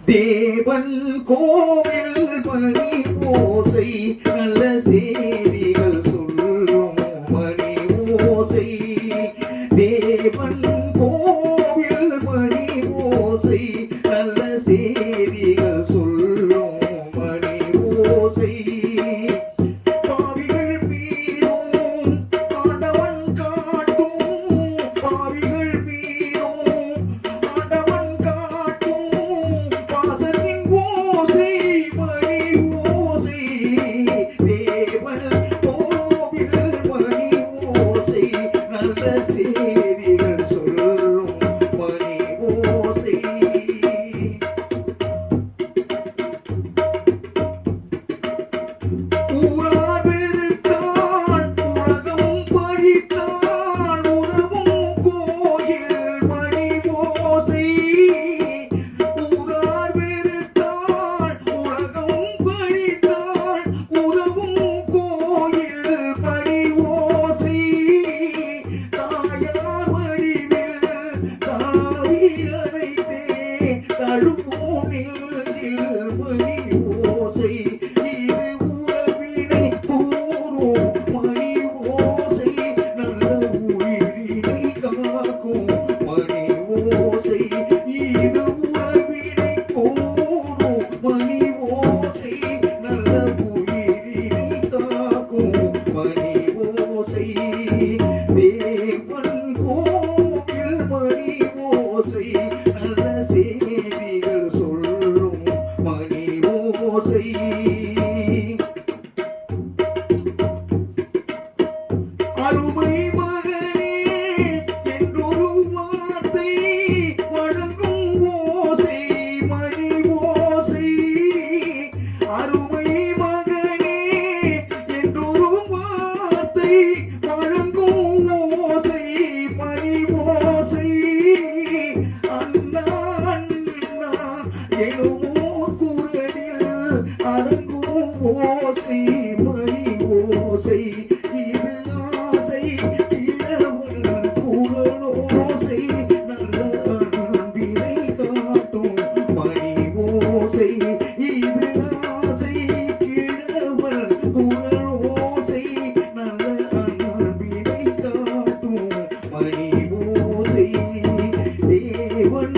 தேவன் கோவில் மணி ஓசை நல்ல செய்திகள் சொல்லும் மணி ஓசை தேவன் கோவில் மணி ஓசை நல்ல செய்திகள் சொல்லும் மணி ஓசை பாவிகள் மீதும் ஆண்டவன் காட்டும் பாவிகள் மீதும் ஆண்டவன் காட்டும் வாசலின் ஓசை மணி ஓசை தேவன் கோவில் மணி ஓசை நல்ல செய்திகள் சொல்லும் மணி ஓசை ஊரார் வெறுத்தான் உலகம் பழித்தான் உறவும் கோயில் மணி ஓசை ஊரார் வெறுத்தான் உலகம் பழித்தான் உறவும் கோயில் மணி ஓசை தாயார் வடிவில் தாவி அணைத்தே தழுவும் நெஞ்சில் மணி ஓசை இது உறவினை கூறும் மணி ஓசை நல்ல உயிரினை காக்கும் மணி ஓசை இது உறவினை கூறும் மணி ஓசை நல்ல உயிரினை காக்கும் மணி ஓசை தேவன் கோவில் மணி ஓசை நல்ல செய்திகள் சொல்லும் மணி ஓசை அருமை மகனே என்றொரு வார்த்தை வழங்கும் ஓசை மணி ஓசை அருமை மகனே என்றொரு வார்த்தை வழங்கும் ஓசை மணி ஓசை அண்ணா அண்ணா எனுமோ குரலில் அடங்கும் ஓசை மணி ஓசை இது ஆசை இளவல் குரலோசை நல்ல அன்பினை காட்டும் மணி ஓசை இது ஆசை இளவல் குரலோசை நல்ல அன்பினை காட்டும் மணி ஓசை தேவன்